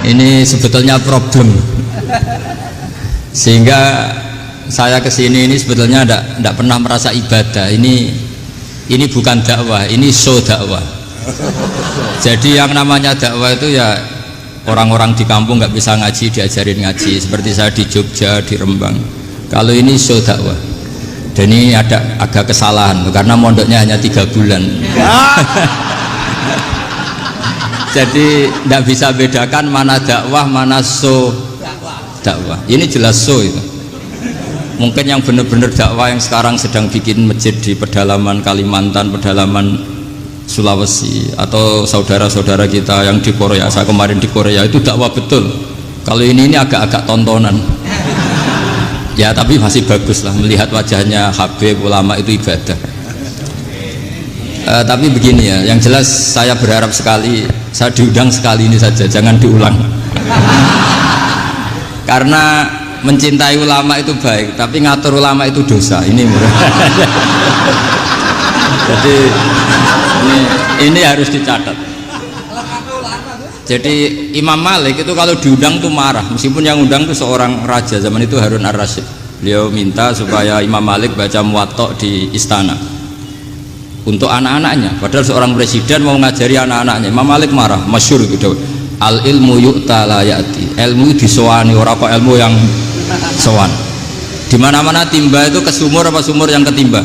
Ini sebetulnya problem. Sehingga saya kesini ini sebetulnya tidak pernah merasa ibadah. Ini bukan dakwah, ini show dakwah. Jadi yang namanya dakwah itu ya orang-orang di kampung nggak bisa ngaji diajarin ngaji. Seperti saya di Jogja, di Rembang. Kalau ini show dakwah. Dan ini ada agak kesalahan karena mondoknya hanya 3 bulan. Jadi tidak bisa bedakan mana dakwah, mana show dakwah. Ini jelas show itu. Mungkin yang benar-benar dakwah yang sekarang sedang bikin masjid di pedalaman Kalimantan, pedalaman Sulawesi, atau saudara-saudara kita yang di Korea. Saya kemarin di Korea itu dakwah betul. Kalau ini agak-agak tontonan. Ya tapi masih bagus lah melihat wajahnya Habib ulama itu ibadah. Tapi begini ya, yang jelas saya berharap sekali saya diundang sekali ini saja, jangan diulang. Karena mencintai ulama itu baik, tapi ngatur ulama itu dosa. Ini jadi ini harus dicatat. Jadi Imam Malik itu kalau diundang tuh marah, meskipun yang undang tuh seorang raja zaman itu, Harun ar-Rasyid. Beliau minta supaya Imam Malik baca Muwatta di istana untuk anak-anaknya, padahal seorang presiden mau ngajari anak-anaknya. Imam Malik marah, masyhur gitu, al ilmu yu'ta la ya'ti, ilmu disowani, ora kok ilmu yang sowan. Di mana-mana timba itu ke sumur apa sumur yang ketimba?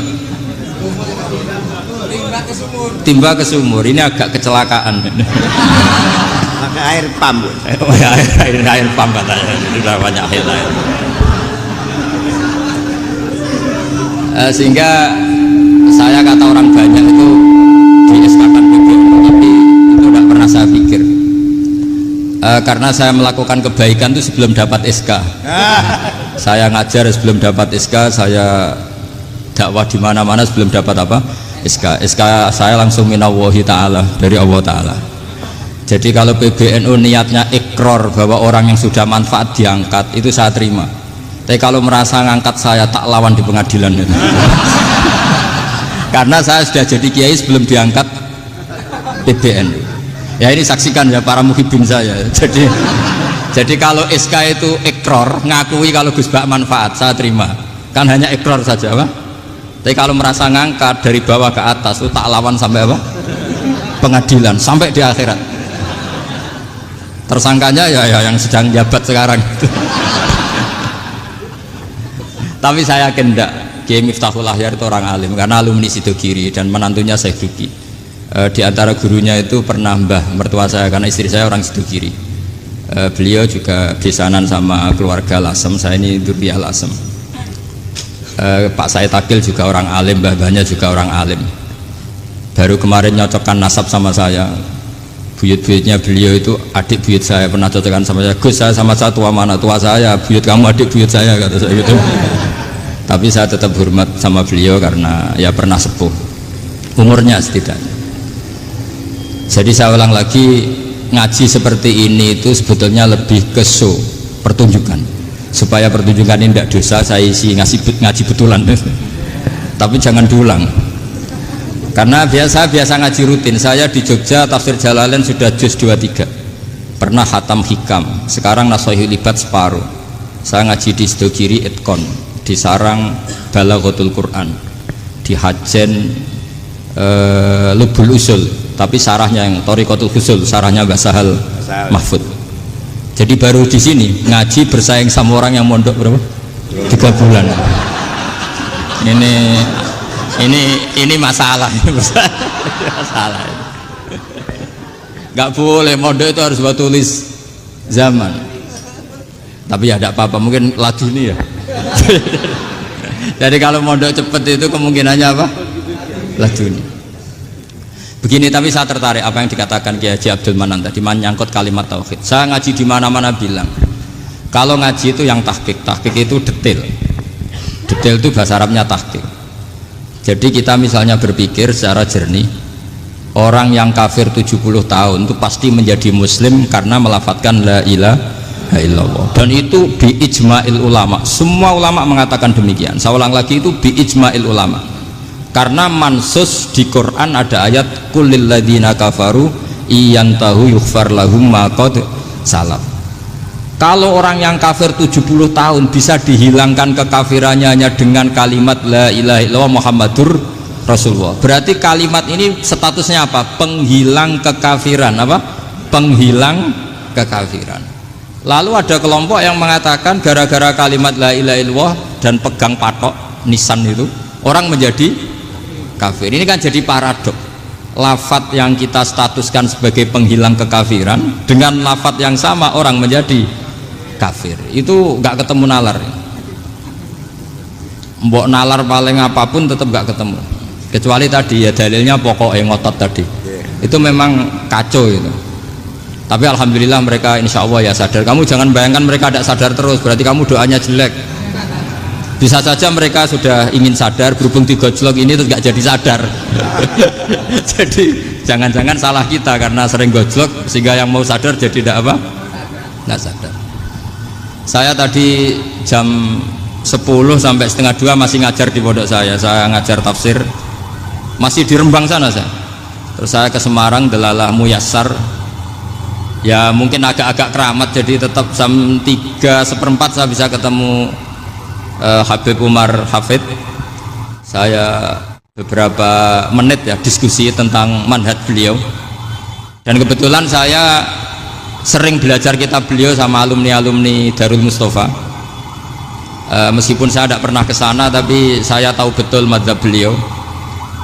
Timba ke sumur. Ini agak kecelakaan. Pakai air pam. air pam katanya. Sudah banyak air. Sehingga saya kata orang banyak itu di SK-kan PBN, tapi itu tidak pernah saya pikir. Karena saya melakukan kebaikan itu sebelum dapat SK. Saya ngajar sebelum dapat SK, saya dakwah di mana-mana sebelum dapat apa? SK. SK saya langsung minallahi ta'ala, dari Allah Ta'ala. Jadi kalau PBNU niatnya ikror bahwa orang yang sudah manfaat diangkat, itu saya terima. Tapi kalau merasa ngangkat saya, tak lawan di pengadilan. Karena saya sudah jadi kiai sebelum diangkat PBNU. Ya ini saksikan ya para muhibin saya. Jadi kalau SK itu ikror, ngakui kalau Gus Bak manfaat, saya terima. Kan hanya ikror saja, Pak. Tapi kalau merasa ngangkat dari bawah ke atas, itu tak lawan sampai apa? Pengadilan, sampai di akhirat. Tersangkanya ya yang sedang jabat sekarang. Tapi saya yakin enggak, Kiai Miftahul Ahyar itu orang alim karena alumni Sidogiri dan menantunya Syekh Duki. Di antara gurunya itu pernah mbah mertua saya, karena istri saya orang Sidogiri. Beliau juga besanan sama keluarga Lasem, saya ini Durbiah Lasem. Pak Said Akil juga orang alim, mbah-mbahnya juga orang alim. Baru kemarin nyocokkan nasab sama saya. Buyut-buyutnya beliau itu adik buyut saya, pernah cocokkan sama saya. Gus, saya sama saya tua mana? Tua saya, buyut kamu adik buyut saya, kata saya gitu. Tapi saya tetap hormat sama beliau karena ya pernah sepuh umurnya setidaknya. Jadi saya ulang lagi, ngaji seperti ini itu sebetulnya lebih ke show, pertunjukan, supaya pertunjukan ini tidak dosa. Saya isi ngaji betulan. Tapi jangan diulang, karena biasa ngaji rutin. Saya di Jogja tafsir Jalalain sudah juz 23, pernah khatam hikam, sekarang Nashihul Ibad separuh. Saya ngaji di Sidogiri Itkon, di Sarang Balaghatul Quran, di Hajen Lubul Usul, tapi sarahnya yang Thariqatul Usul, sarahnya Mbah Sahal Mahfud. Jadi baru di sini ngaji bersaing sama orang yang mondok berapa? 3 bulan. Ini masalah, masalah. Nggak boleh mondok itu harus buat tulis zaman. Tapi ya tidak apa-apa, mungkin lagi ini ya. Jadi kalau mondok cepet itu kemungkinannya apa? Laduni. Begini, tapi saya tertarik apa yang dikatakan Kiai Haji Abdul Manan tadi menyangkut kalimat tauhid. Saya ngaji di mana-mana bilang, kalau ngaji itu yang tahqiq itu detail. Detail itu bahasa Arabnya tahqiq. Jadi kita misalnya berpikir secara jernih, orang yang kafir 70 tahun itu pasti menjadi muslim karena melafadzkan la ilaha illallah, dan itu bi ijma'il ulama. Semua ulama mengatakan demikian. Saya ulang lagi, itu bi ijma'il ulama, karena mansus di Quran ada ayat kulil ladina kafaru iyantahu yughfar lahum ma qad salaf. Kalau orang yang kafir 70 tahun bisa dihilangkan kekafirannya hanya dengan kalimat la ilaha illallah Muhammadur Rasulullah. Berarti kalimat ini statusnya apa? Penghilang kekafiran, apa? Penghilang kekafiran. Lalu ada kelompok yang mengatakan gara-gara kalimat la ilaha illallah dan pegang patok nisan itu orang menjadi kafir. Ini kan jadi paradok. Lafat yang kita statuskan sebagai penghilang kekafiran dengan lafat yang sama orang menjadi kafir. Itu nggak ketemu nalar. Mbok nalar paling apapun tetap nggak ketemu. Kecuali tadi ya dalilnya pokoknya ngotot tadi. Itu memang kacau itu. Tapi alhamdulillah mereka insya Allah ya sadar. Kamu jangan bayangkan mereka tidak sadar terus, berarti kamu doanya jelek. Bisa saja mereka sudah ingin sadar, berhubung digojlok ini terus nggak jadi sadar. Jadi jangan-jangan salah kita karena sering gojlok sehingga yang mau sadar jadi tidak apa? Nggak sadar. Saya tadi jam 10 sampai setengah 2 masih ngajar di pondok saya ngajar tafsir masih di Rembang sana saya. Terus saya ke Semarang Delalah Muyassar. Ya mungkin agak-agak keramat jadi tetap jam 3:4 saya bisa ketemu Habib Umar Hafid. Saya beberapa menit ya diskusi tentang manhaj beliau. Dan kebetulan saya sering belajar kitab beliau sama alumni-alumni Darul Mustafa. Meskipun saya tidak pernah ke sana tapi saya tahu betul mazhab beliau.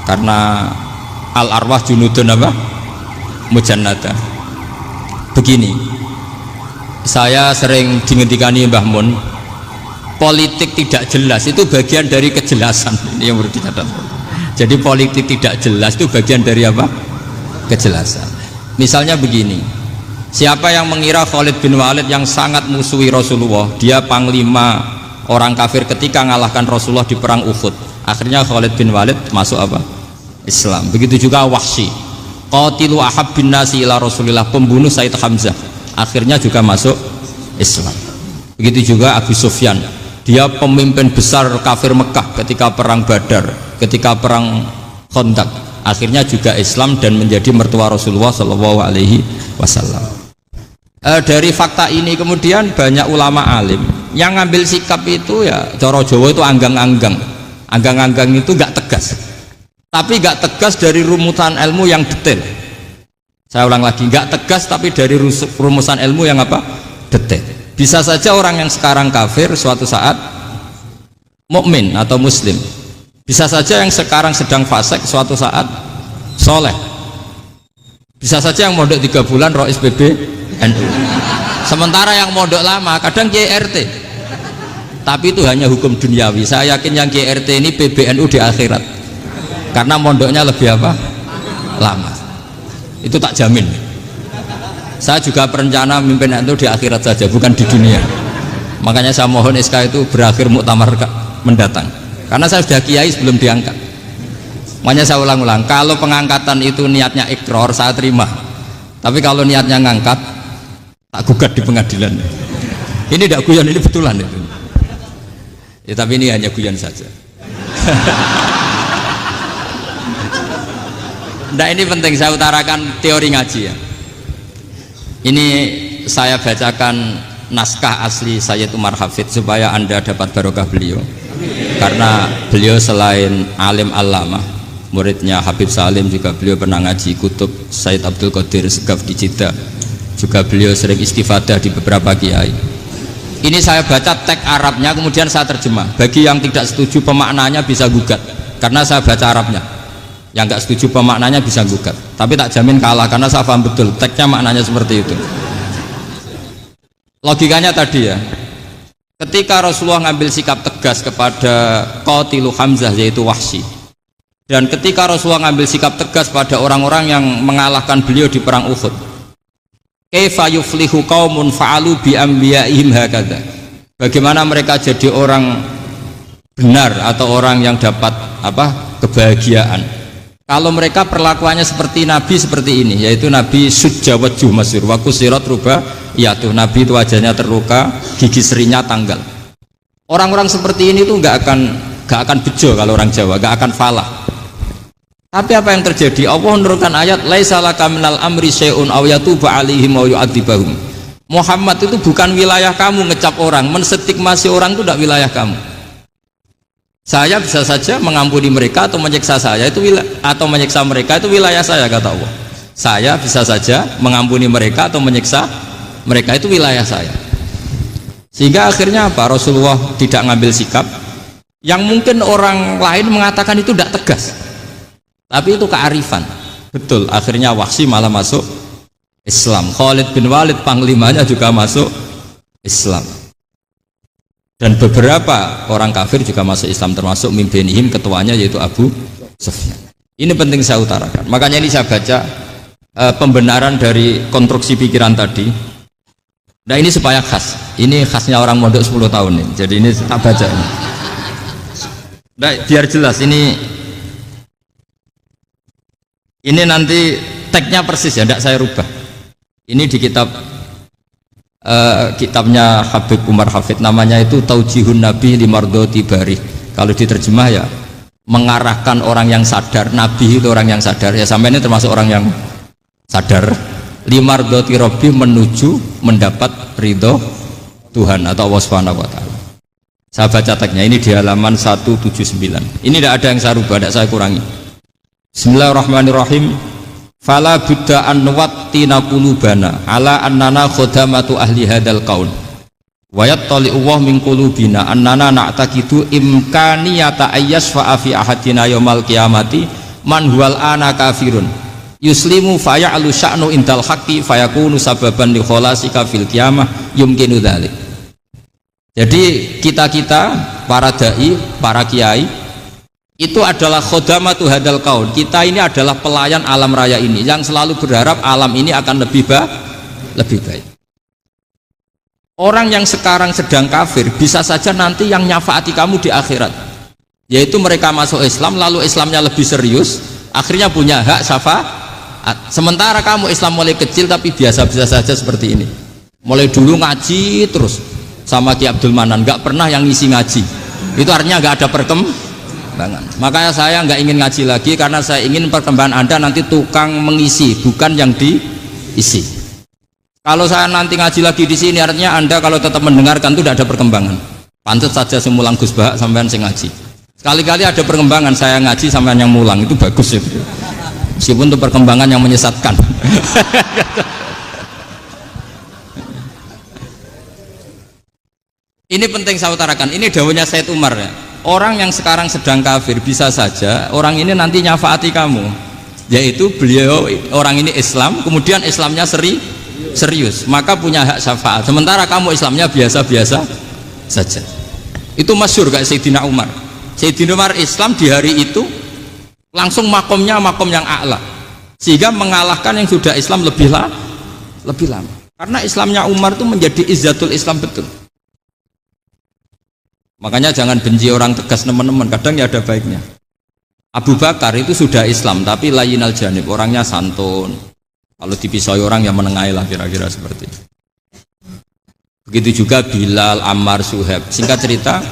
Karena al-arwah junudun apa? Mujannada. Begini, saya sering dingendikani Mbah Mun, politik tidak jelas itu bagian dari kejelasan. Ini yang perlu dicatat. Jadi politik tidak jelas itu bagian dari apa? Kejelasan. Misalnya begini, siapa yang mengira Khalid bin Walid yang sangat musuhi Rasulullah, dia panglima orang kafir ketika ngalahkan Rasulullah di perang Uhud, akhirnya Khalid bin Walid masuk apa? Islam. Begitu juga Wahsy, qatilu ahabbin nasi ila Rasulillah, pembunuh Said Hamzah, akhirnya juga masuk Islam. Begitu juga Abu Sufyan, dia pemimpin besar kafir Mekah ketika perang Badar, ketika perang Khandaq, akhirnya juga Islam dan menjadi mertua Rasulullah Shallallahu Alaihi Wasallam. Dari fakta ini kemudian banyak ulama alim yang ngambil sikap itu ya coro Jawa itu anggang-anggang. Anggang-anggang itu nggak tegas, tapi nggak tegas dari rumusan ilmu yang detail. Saya ulang lagi, nggak tegas tapi dari rumusan ilmu yang apa? Detail. Bisa saja orang yang sekarang kafir suatu saat mukmin atau muslim. Bisa saja yang sekarang sedang fasik suatu saat soleh. Bisa saja yang mondok 3 bulan Rois PBNU. Sementara yang mondok lama kadang KRT. Tapi itu hanya hukum duniawi. Saya yakin yang KRT ini PBNU di akhirat. Karena mondoknya lebih apa? Lama. Itu tak jamin. Saya juga berencana memimpin itu di akhirat saja, bukan di dunia. Makanya saya mohon SK itu berakhir muktamar mendatang. Karena saya sudah kiai sebelum diangkat. Makanya saya ulang-ulang, kalau pengangkatan itu niatnya ikrar, saya terima. Tapi kalau niatnya ngangkat, tak gugat di pengadilan. Ini tidak guyon, ini betulan itu. Ya, tapi ini hanya guyon saja. Nah, ini penting saya utarakan teori ngaji ya. Ini saya bacakan naskah asli Sayyid Umar Hafid supaya Anda dapat barokah beliau. Karena beliau selain alim allamah, muridnya Habib Salim, juga beliau pernah ngaji kutub Sayyid Abdul Qadir Segaf di Jeddah. Juga beliau sering istifadah di beberapa kiai. Ini saya baca teks Arabnya kemudian saya terjemah. Bagi yang tidak setuju pemaknanya bisa gugat karena saya baca Arabnya. Yang nggak setuju pemaknanya bisa gugat, tapi tak jamin kalah karena saya paham betul teksnya maknanya seperti itu. Logikanya tadi ya, ketika Rasulullah ngambil sikap tegas kepada qatilu Hamzah yaitu Wahsy, dan ketika Rasulullah ngambil sikap tegas pada orang-orang yang mengalahkan beliau di perang Uhud, kaifa yuflihu qaumun fa'alu bi anbiya'ihim hakadha, bagaimana mereka jadi orang benar atau orang yang dapat apa? Kebahagiaan kalau mereka perlakuannya seperti Nabi seperti ini, yaitu Nabi sujawajjuh masyhur wa kusirat ruba, yaitu Nabi itu wajahnya terluka, gigi serinya tanggal. Orang-orang seperti ini tuh nggak akan bejo kalau orang Jawa, nggak akan falah. Tapi apa yang terjadi? Allah menurunkan ayat laisa laka minal amri syai'un aw yatuba 'alaihim aw yu'adzibahum. Muhammad itu bukan wilayah kamu ngecap orang, menstigmasi orang itu tidak wilayah kamu. Saya bisa saja mengampuni mereka atau menyiksa saya itu atau menyiksa mereka itu wilayah saya, kata Allah. Saya bisa saja mengampuni mereka atau menyiksa mereka itu wilayah saya. Sehingga akhirnya apa? Rasulullah tidak ngambil sikap yang mungkin orang lain mengatakan itu tidak tegas, tapi itu kearifan. Betul, akhirnya Wahsy malah masuk Islam. Khalid bin Walid panglimanya juga masuk Islam. Dan beberapa orang kafir juga masuk Islam, termasuk mimpinihim, ketuanya yaitu Abu Sufyan. Ini penting saya utarakan. Makanya ini saya baca pembenaran dari konstruksi pikiran tadi. Nah ini supaya khas. Ini khasnya orang mondok 10 tahun nih. Jadi ini tak baca ini. Nah, biar jelas ini nanti tagnya persis ya, tidak saya rubah. Ini di kitabnya Habib Umar Hafid, namanya itu Taujihun Nabi Limardoti Bari. Kalau diterjemah ya mengarahkan orang yang sadar. Nabi itu orang yang sadar ya, sampai ini termasuk orang yang sadar. Limardoti Robbi, menuju mendapat ridho Tuhan atau Allah Subhanahu wa Ta'ala. Saya baca tagnya ini di halaman 179. Ini tidak ada yang saya rubah, tidak saya kurangi. Bismillahirrahmanirrahim. Fala buddha an wattina qulubana ala annana khodamatu ahli hadal qaul wa yattali'u wa min qulubina annana na'taqidu imkaniyata ayyasfa'a fi ahadina yaumal qiyamati man huwal ana kafirun yuslimu faya'lu sya'nu indal haqqi fayakunu sababan li kholasika fil qiyamah yumkinu dzalik. Jadi kita para dai, para kiai itu adalah khodamatu hadal kaun. Kita ini adalah pelayan alam raya ini yang selalu berharap alam ini akan lebih baik. Orang yang sekarang sedang kafir bisa saja nanti yang nyafaati kamu di akhirat, yaitu mereka masuk Islam lalu Islamnya lebih serius, akhirnya punya hak syafaat. Sementara kamu Islam mulai kecil tapi biasa-biasa saja seperti ini, mulai dulu ngaji terus sama Ki Abdul Manan, nggak pernah yang ngisi ngaji, itu artinya nggak ada perkembangan. Makanya saya nggak ingin ngaji lagi, karena saya ingin perkembangan Anda nanti tukang mengisi, bukan yang diisi. Kalau saya nanti ngaji lagi di sini, artinya Anda kalau tetap mendengarkan itu tidak ada perkembangan. Pantas saja semulang Gus Bahak sampean sing ngaji. Sekali-kali ada perkembangan, saya ngaji sampean yang mulang, itu bagus itu. Meskipun itu perkembangan yang menyesatkan. Ini penting saya utarakan. Ini dawuhnya Said Umar ya. Orang yang sekarang sedang kafir bisa saja orang ini nanti nyafaati kamu, yaitu beliau orang ini Islam, kemudian Islamnya serius, maka punya hak syafaat. Sementara kamu Islamnya biasa-biasa saja. Itu masyhur kayak Sayyidina Umar. Sayyidina Umar Islam di hari itu langsung makomnya makom yang a'la, sehingga mengalahkan yang sudah Islam lebih lama. Karena Islamnya Umar itu menjadi izzatul Islam betul. Makanya jangan benci orang tegas teman-teman, kadang ya ada baiknya. Abu Bakar itu sudah Islam tapi layinal janib, orangnya santun. Kalau dipisai orang yang menengahi lah, kira-kira seperti itu. Begitu juga Bilal, Ammar, Suhaib. Singkat cerita,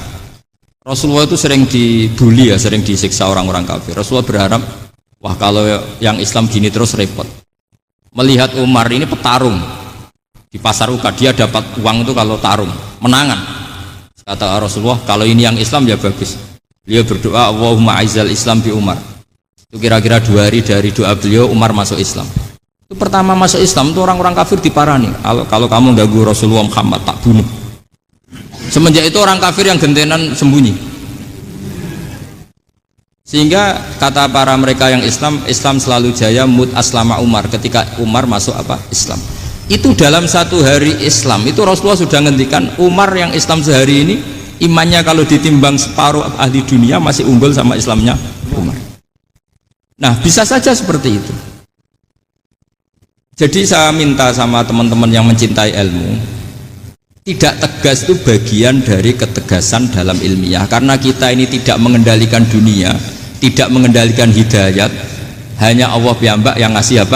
Rasulullah itu sering dibully ya, sering disiksa orang-orang kafir. Rasulullah berharap, wah kalau yang Islam gini terus repot. Melihat Umar ini petarung di pasar Uka, dia dapat uang itu kalau tarung, menangan. Kata Rasulullah, kalau ini yang Islam ya bagus. Beliau berdoa, Allahumma aizal Islam bi Umar. Itu kira-kira 2 hari dari doa beliau, Umar masuk Islam. Itu pertama masuk Islam itu orang-orang kafir diparani. Kalau kamu ganggu Rasulullah Muhammad tak bunuh. Semenjak itu orang kafir yang gentenan sembunyi. Sehingga kata para mereka yang Islam selalu jaya mut aslama Umar, ketika Umar masuk Islam. Itu dalam 1 hari Islam itu Rasulullah sudah ngendikan Umar yang Islam sehari ini imannya kalau ditimbang separuh ahli dunia masih unggul sama Islamnya Umar. Nah bisa saja seperti itu. Jadi saya minta sama teman-teman yang mencintai ilmu, tidak tegas itu bagian dari ketegasan dalam ilmiah, karena kita ini tidak mengendalikan dunia, tidak mengendalikan hidayat, hanya Allah piyambak yang ngasih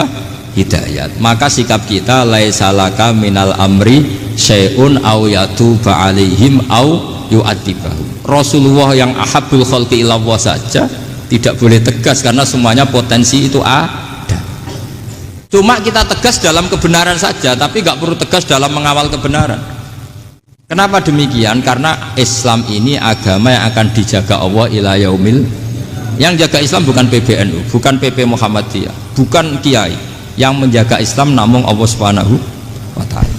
hidayat. Maka sikap kita laisalaka minal amri syai'un aw yatuba alaihim aw yu'adzibahu. Rasulullah yang ahabbul khalqi ilallah saja tidak boleh tegas, karena semuanya potensi itu ada. Cuma kita tegas dalam kebenaran saja, tapi nggak perlu tegas dalam mengawal kebenaran. Kenapa demikian? Karena Islam ini agama yang akan dijaga Allah ila yaumil. Yang jaga Islam bukan PBNU, bukan PP Muhammadiyah, bukan kiai. Yang menjaga Islam namun Allah Subhanahu wa ta'ala.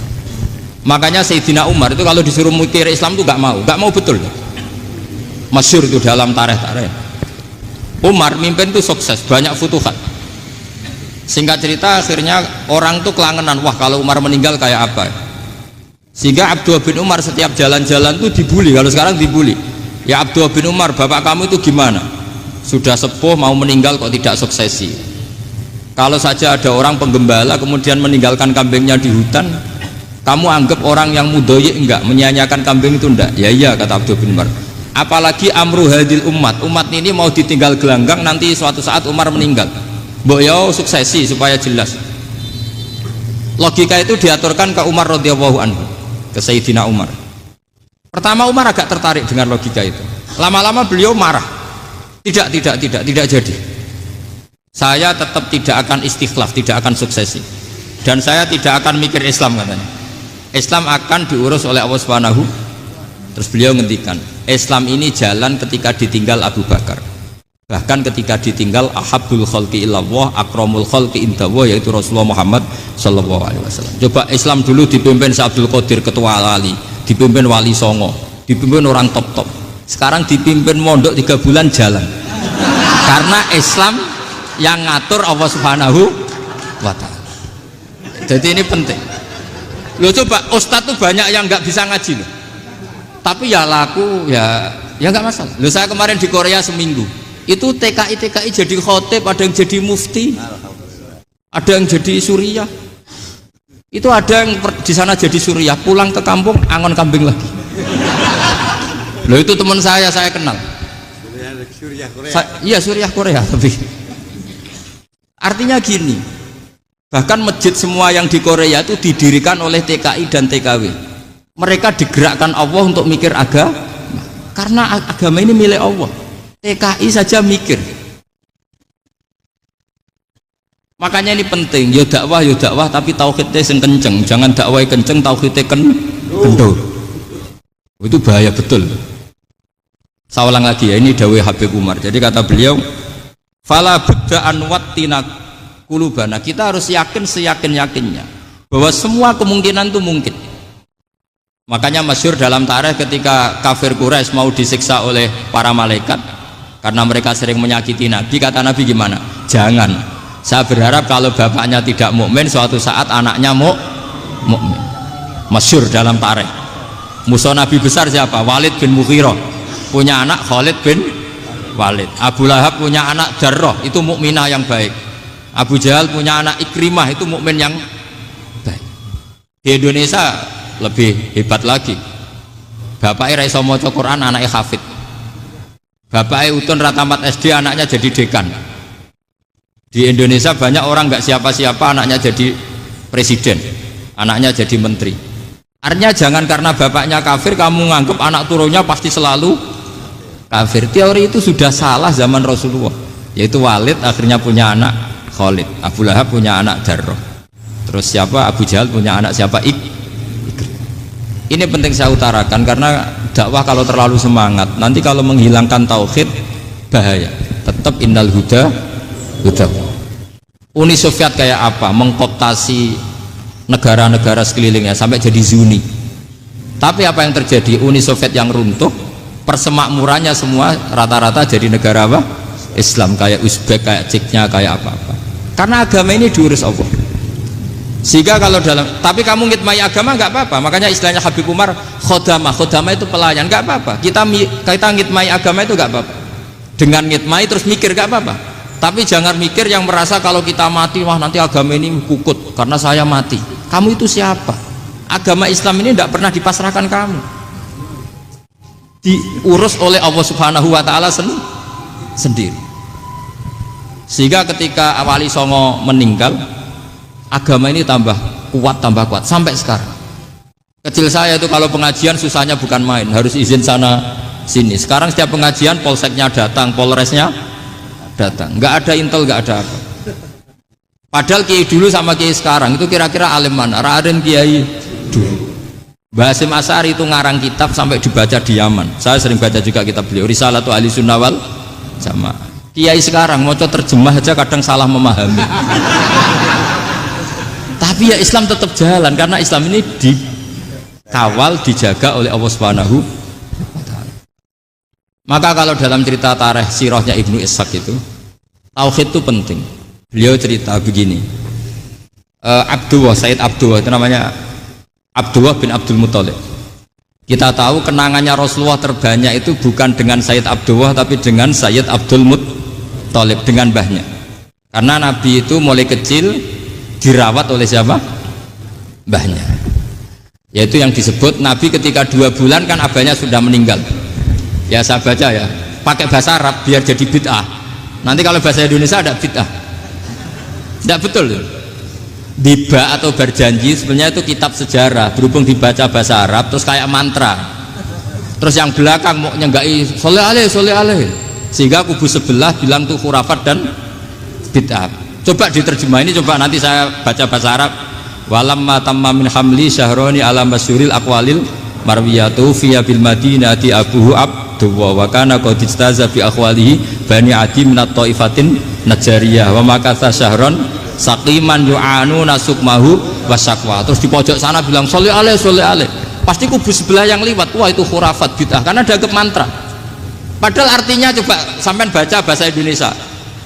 Makanya Sayyidina Umar itu kalau disuruh mikir Islam itu nggak mau betul. Masyhur itu dalam tarikh-tarikh. Umar mimpin itu sukses, banyak futuhat. Singkat cerita akhirnya orang tuh kelangenan, wah kalau Umar meninggal kayak apa. Sehingga Abdullah bin Umar setiap jalan-jalan tuh dibully, kalau sekarang dibully. Ya Abdullah bin Umar, bapak kamu itu gimana? Sudah sepuh mau meninggal kok tidak suksesi. Kalau saja ada orang penggembala kemudian meninggalkan kambingnya di hutan, kamu anggap orang yang mudoyik enggak, menyanyiakan kambing itu enggak? Ya iya, kata Abdullah bin Umar. Apalagi amru hadil umat ini mau ditinggal gelanggang, nanti suatu saat Umar meninggal. Mbok yo suksesi supaya jelas. Logika itu diaturkan ke Umar radhiyallahu anhu, ke Sayyidina Umar. Pertama Umar agak tertarik dengan logika itu. Lama-lama beliau marah. Tidak jadi. Saya tetap tidak akan istikhlaf, tidak akan suksesi. Dan saya tidak akan mikir Islam, katanya. Islam akan diurus oleh Allah Subhanahu. Terus beliau ngendikan, Islam ini jalan ketika ditinggal Abu Bakar. Bahkan ketika ditinggal ahabbul khalqi illallah, akramul khalqi indallah, yaitu Rasulullah Muhammad sallallahu alaihi wasallam. Coba Islam dulu dipimpin Abdul Qadir ketua wali, dipimpin Wali Songo, dipimpin orang top-top. Sekarang dipimpin mondok 3 bulan jalan. Karena Islam yang ngatur Allah Subhanahu wa ta'ala. Jadi ini penting. Lo coba ustadz tuh banyak yang nggak bisa ngaji loh. Tapi ya laku ya nggak masalah. Lo saya kemarin di Korea seminggu. Itu TKI jadi khotib, ada yang jadi mufti, ada yang jadi suriah. Itu ada yang di sana jadi suriah, pulang ke kampung angon kambing lagi. Loh itu teman saya kenal. Suriah Korea. Iya Suriah Korea tapi. Artinya gini, bahkan masjid semua yang di Korea itu didirikan oleh TKI dan TKW. Mereka digerakkan Allah untuk mikir agama, karena agama ini milik Allah. TKI saja mikir. Makanya ini penting, yo dakwah tapi tauhidnya sing kenceng, jangan dakwah kenceng tauhidnya kendor. Itu bahaya betul. Saya ulang lagi ya, ini dawuh Habib Umar. Jadi kata beliau, fala budda an wattina kulubana. Kita harus yakin seyakin-yakinnya bahwa semua kemungkinan itu mungkin. Makanya masyhur dalam tarikh ketika kafir Quraisy mau disiksa oleh para malaikat karena mereka sering menyakiti Nabi, kata Nabi gimana? Jangan. Saya berharap kalau bapaknya tidak mukmin, suatu saat anaknya mukmin. Masyhur dalam tarikh. Musuh Nabi besar siapa? Walid bin Mughirah. Punya anak Khalid bin Walid. Abu Lahab punya anak Jarrah, itu mukminah yang baik. Abu Jahal punya anak Ikrimah, itu mukmin yang baik. Di Indonesia lebih hebat lagi. Bapaknya ra iso maca Quran, anaknya hafid. Bapaknya utun ra tamat SD, anaknya jadi dekan. Di Indonesia banyak orang nggak siapa-siapa, anaknya jadi presiden, anaknya jadi menteri. Artinya jangan karena bapaknya kafir kamu nganggap anak turunnya pasti selalu kafir. Teori itu sudah salah zaman Rasulullah. Yaitu Walid akhirnya punya anak Khalid, Abu Lahab punya anak Jarrah, terus siapa? Abu Jahal punya anak siapa? Ini penting saya utarakan karena dakwah kalau terlalu semangat nanti kalau menghilangkan tauhid bahaya. Tetap innal huda. Uni Soviet kayak apa? Mengkooptasi negara-negara sekelilingnya sampai jadi Zuni. Tapi apa yang terjadi? Uni Soviet yang runtuh, persemakmurannya semua rata-rata jadi negara apa? Islam, kayak Uzbek, kayak Ceknya, kayak apa-apa. Karena agama ini diurus Allah. Sehingga kalau dalam, tapi kamu ngitmai agama nggak apa-apa. Makanya istilahnya Habib Umar, khodamah itu pelayan, nggak apa-apa. Kita ngitmai agama itu nggak apa-apa. Dengan ngitmai terus mikir nggak apa-apa. Tapi jangan mikir yang merasa kalau kita mati, wah nanti agama ini kukut karena saya mati. Kamu itu siapa? Agama Islam ini tidak pernah dipasrahkan kamu. Diurus oleh Allah Subhanahu wa ta'ala sendiri. Sehingga ketika Wali Songo meninggal, agama ini tambah kuat sampai sekarang. Kecil saya itu kalau pengajian susahnya bukan main, harus izin sana sini. Sekarang setiap pengajian polseknya datang, polresnya datang, nggak ada intel, nggak ada apa. Padahal kiai dulu sama kiai sekarang itu kira-kira alim mana? Raden kiai dulu. Mbah Hasyim Asy'ari itu ngarang kitab sampai dibaca di Yaman. Saya sering baca juga kitab beliau, Risalatu Ahli Sunnah wal Jamaah. Kiai sekarang mau terjemah aja kadang salah memahami. Tapi ya Islam tetap jalan karena Islam ini dikawal, dijaga oleh Allah Subhanahu wa Ta'ala. Maka kalau dalam cerita tarikh sirahnya Ibnu Ishaq itu, tauhid itu penting. Beliau cerita begini, Sayyid Abdullah itu namanya Abdullah bin Abdul Muthalib. Kita tahu kenangannya Rasulullah terbanyak itu bukan dengan Sayyid Abdullah tapi dengan Sayyid Abdul Muthalib, dengan mbahnya. Karena Nabi itu mulai kecil dirawat oleh siapa? Mbahnya. Yaitu yang disebut Nabi ketika 2 bulan kan abahnya sudah meninggal. Ya saya baca ya, pakai bahasa Arab biar jadi bid'ah. Nanti kalau bahasa Indonesia ada bid'ah. Tidak betul. Diba atau berjanji sebenarnya itu kitab sejarah, berhubung dibaca bahasa Arab terus kayak mantra. Terus yang belakang mau nyenggai soleh aleh, sehingga kubu sebelah bilang tuh khurafat dan bid'ah. Coba diterjemah ini, coba nanti saya baca bahasa Arab. Walamma tamma min hamli syahroni ala masyuril aqwalil marwiyatu fiya bil madinati abuhu abdullah wa kana qad istaza fi aqwalihi bani adi min at-taifatin najariyah wa makatha syahron saqiman yu'anu nasukmahu wasyakwa. Terus di pojok sana bilang soleh aleh, pasti kubu sebelah yang liwat, wah itu khurafat bid'ah karena dianggap mantra. Padahal artinya coba sampean baca bahasa Indonesia,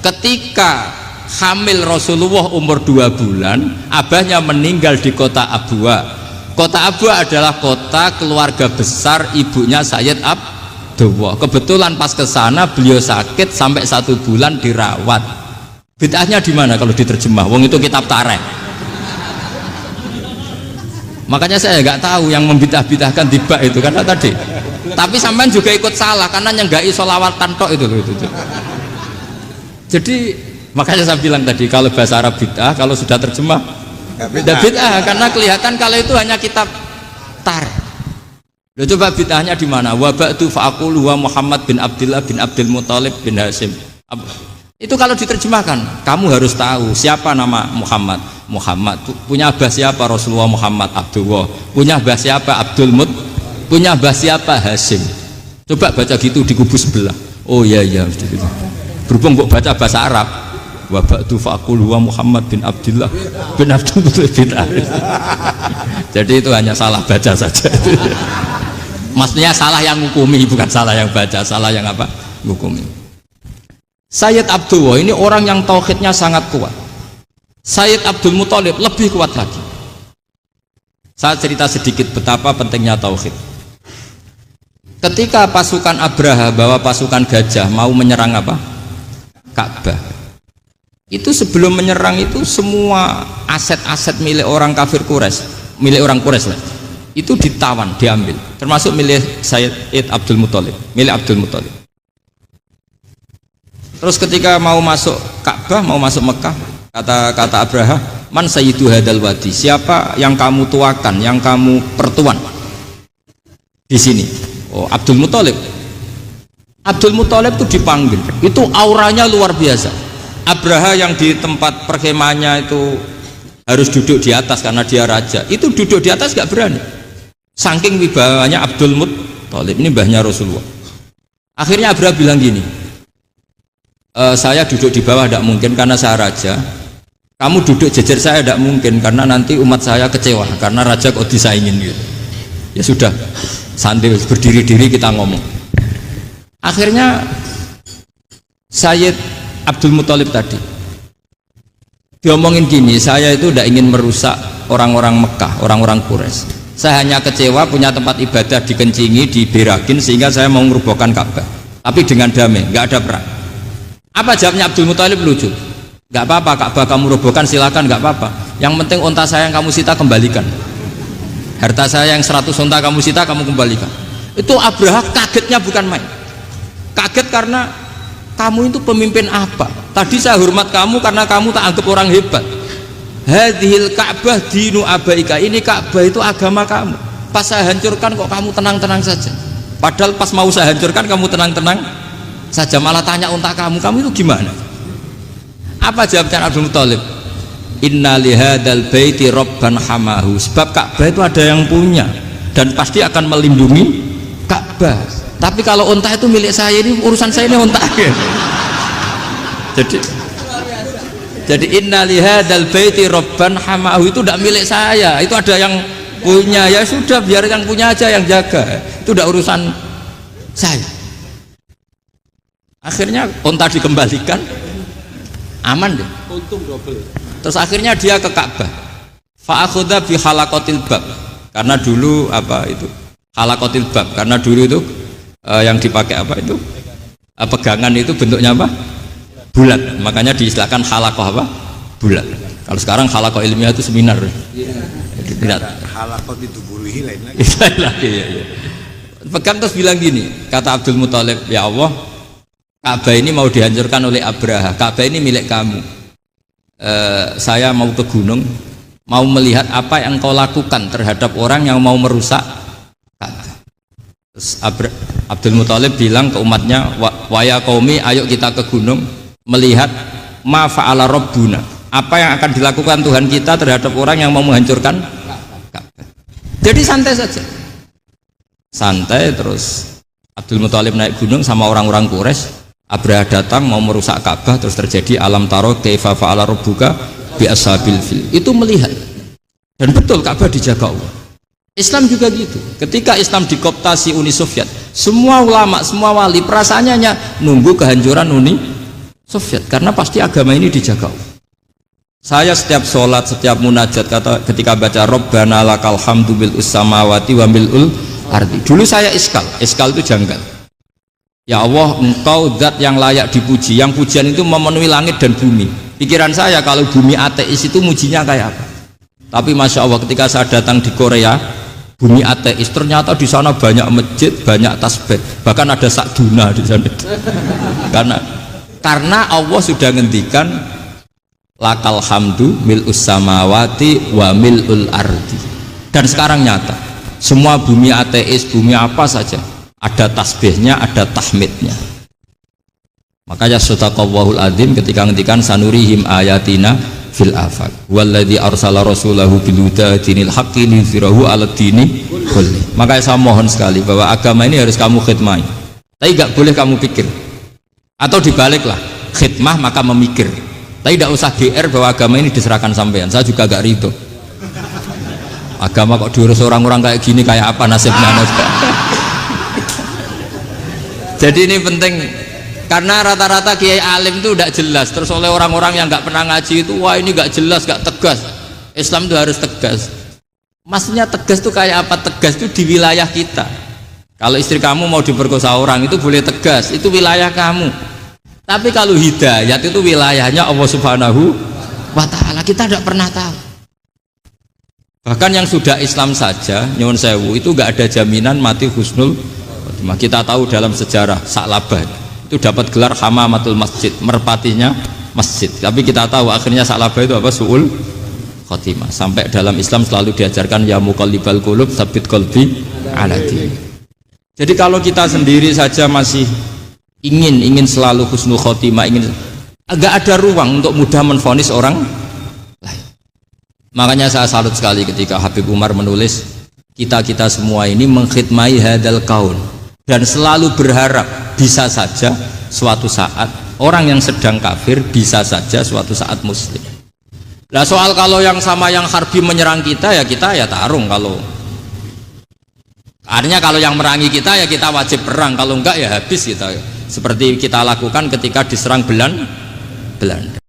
ketika hamil Rasulullah umur 2 bulan, abahnya meninggal di kota Abwa. Kota Abwa adalah kota keluarga besar ibunya Sayyid Abdullah. Kebetulan pas ke sana beliau sakit sampai 1 bulan dirawat. Bid'ahnya di mana kalau diterjemah? Wong itu kitab tarikh. Makanya saya nggak tahu yang membidah-bidahkan tiba itu karena tadi. Tapi sampean juga ikut salah karena nyenggai sholawatan tok itu. Jadi makanya saya bilang tadi kalau bahasa Arab bid'ah, kalau sudah terjemah bid'ah karena kelihatan kalau itu hanya kitab tarikh. Loh, coba bid'ahnya di mana? Wa ba'du fa'aqulu wa Muhammad bin Abdullah bin Abdul Muthalib bin Hasyim. Itu kalau diterjemahkan, kamu harus tahu siapa nama Muhammad. Muhammad punya abah siapa? Rasulullah Muhammad Abdullah. Punya abah siapa? Abdul Mut. Punya abah siapa? Hasyim. Coba baca gitu di kubu sebelah. Oh iya gitu. Berhubung kok baca bahasa Arab. Wa ba'du fa'aqulu wa Muhammad bin Abdullah bin Abdul Muthalib bin Hasyim. Jadi itu hanya salah baca saja. Maksudnya salah yang ngukumi, bukan salah yang baca, salah yang apa? Ngukumi. Sayyid Abdullah ini orang yang tauhidnya sangat kuat. Sayyid Abdul Muthalib lebih kuat lagi. Saya cerita sedikit betapa pentingnya tauhid. Ketika pasukan Abraha bawa pasukan gajah mau menyerang apa? Ka'bah. Itu sebelum menyerang itu semua aset-aset milik orang kafir Quraisy, milik orang Quraisy lah. Itu ditawan, diambil, termasuk milik Sayyid Abdul Muthalib, milik Abdul Muthalib. Terus ketika mau masuk Ka'bah, mau masuk Mekah, kata Abraha, man sayyidu hadal wadi, siapa yang kamu tuakan, yang kamu pertuan di sini? Oh, Abdul Muthalib. Abdul Muthalib itu dipanggil, itu auranya luar biasa. Abraha yang di tempat perkemahannya itu harus duduk di atas karena dia raja, itu duduk di atas gak berani. Saking wibawanya Abdul Muthalib, ini mbahnya Rasulullah. Akhirnya Abraha bilang gini, saya duduk di bawah tidak mungkin karena saya raja. Kamu duduk jejer saya tidak mungkin karena nanti umat saya kecewa karena raja kok disaingin gitu. Ya sudah, sambil berdiri-diri kita ngomong. Akhirnya Sayyid Abdul Muthalib tadi diomongin gini, saya itu tidak ingin merusak orang-orang Mekah, orang-orang Quraisy. Saya hanya kecewa punya tempat ibadah dikencingi, diberakin sehingga saya mau merubuhkan Ka'bah. Tapi dengan damai, nggak ada perang. Apa jawabnya Abdul Muthalib? Lucu. Nggak apa-apa Ka'bah kamu robohkan, silakan, nggak apa-apa. Yang penting unta saya yang kamu sita kembalikan. Harta saya yang 100 unta kamu sita kamu kembalikan. Itu Abraha kagetnya bukan main. Kaget karena kamu itu pemimpin apa? Tadi saya hormat kamu karena kamu tak anggap orang hebat. Hadhil Ka'bah dinu abaika, ini Ka'bah itu agama kamu. Pas saya hancurkan kok kamu tenang-tenang saja. Padahal pas mau saya hancurkan kamu tenang-tenang saja, malah tanya unta kamu itu gimana? Apa jawabnya Abdul Muthalib? inna lihadzal baiti rabban hamahu, sebab Ka'bah itu ada yang punya dan pasti akan melindungi Ka'bah. Tapi kalau unta itu milik saya, ini urusan saya, ini unta. Jadi inna lihadzal baiti rabban hamahu itu tidak milik saya, itu ada yang punya. Ya sudah, biar yang punya aja yang jaga, itu tidak urusan saya. Akhirnya unta dikembalikan, aman deh, Untung double. terus akhirnya dia ke Ka'bah. Fa'akhudha bi halaqatil bab, karena dulu apa itu halaqatil bab, karena dulu itu yang dipakai apa itu pegangan itu bentuknya apa, bulat, makanya diistilahkan halaqah apa, bulat. Kalau sekarang halaqah ilmiah itu seminar. Tidak. Halakot itu buruhi lain lagi. Iya. Pegang terus bilang gini, kata Abdul Muthalib, ya Allah, Ka'bah ini mau dihancurkan oleh Abraha, Ka'bah ini milik kamu. Saya mau ke gunung, mau melihat apa yang kau lakukan terhadap orang yang mau merusak Ka'bah. Terus Abdul Muthalib bilang ke umatnya, wa ya qaumi, ayo kita ke gunung melihat ma fa'ala rabbuna, apa yang akan dilakukan Tuhan kita terhadap orang yang mau menghancurkan Ka'bah. Jadi santai saja, santai. Terus Abdul Muthalib naik gunung sama orang-orang Quraisy. Abraha datang mau merusak Ka'bah, terus terjadi alam taro kaifa fa'ala rabbuka bi ashabil fil. Itu melihat, dan betul Ka'bah dijaga Allah. Islam juga gitu. Ketika Islam dikooptasi Uni Soviet, semua ulama, semua wali perasaannya nunggu kehancuran Uni Soviet, karena pasti agama ini dijaga Allah. Saya setiap sholat, setiap munajat, ketika baca Rabbana lakal hamdu bil samawati wa mil'ul ardi, dulu saya iskal itu janggal. Ya Allah, engkau zat yang layak dipuji, yang pujian itu memenuhi langit dan bumi. Pikiran saya kalau bumi ateis itu mujinya kayak apa. Tapi Masya Allah, ketika saya datang di Korea, bumi ateis, ternyata di sana banyak masjid, banyak tasbih, bahkan ada sakduna di sana. Karena Allah sudah ngendikan lakal hamdu mil'us samawati wa mil'ul ardi. Dan sekarang nyata, semua bumi ateis, bumi apa saja, ada tasbihnya, ada tahmidnya. Makanya sadaqallahul adzim ketika ngendikan sanurihim ayatina fil afaq walladzi arsala rasulahu bil huda dinil haqqi liyuzhirahu 'alad dini kulli. Makanya saya mohon sekali bahwa agama ini harus kamu khidmah, tapi enggak boleh kamu pikir. Atau dibaliklah, khidmah maka memikir. Tapi tidak usah GR bahwa agama ini diserahkan sampean. Saya juga agak ridho. Agama kok diurus orang-orang kayak gini, kayak apa nasibnya? Jadi ini penting, karena rata-rata kiai alim itu tidak jelas. Terus oleh orang-orang yang nggak pernah ngaji itu, wah ini nggak jelas, nggak tegas. Islam itu harus tegas. Maksudnya tegas itu kayak apa? Tegas itu di wilayah kita. Kalau istri kamu mau diperkosa orang itu boleh tegas, itu wilayah kamu. Tapi kalau hidayat itu wilayahnya Allah Subhanahu wa Ta'ala, kita tidak pernah tahu. Bahkan yang sudah Islam saja, nyuwun sewu, itu nggak ada jaminan mati husnul. Kita tahu dalam sejarah Sa'labah itu dapat gelar hamamatul masjid, merpatinya masjid. Tapi kita tahu akhirnya Sa'labah itu apa? Su'ul khotimah. Sampai dalam Islam selalu diajarkan ya muqallibal qulub tsabbit qalbi ala din. Jadi kalau kita sendiri saja masih ingin selalu husnul khotimah, agak ada ruang untuk mudah menvonis orang lain. Makanya saya salut sekali ketika Habib Umar menulis kita semua ini mengkhidmai hadal kaun, dan selalu berharap bisa saja suatu saat orang yang sedang kafir bisa saja suatu saat muslim. Nah soal kalau yang sama yang harbi menyerang kita ya tarung. Kalau artinya kalau yang merangi kita ya kita wajib perang, kalau enggak ya habis kita. Seperti kita lakukan ketika diserang Belanda.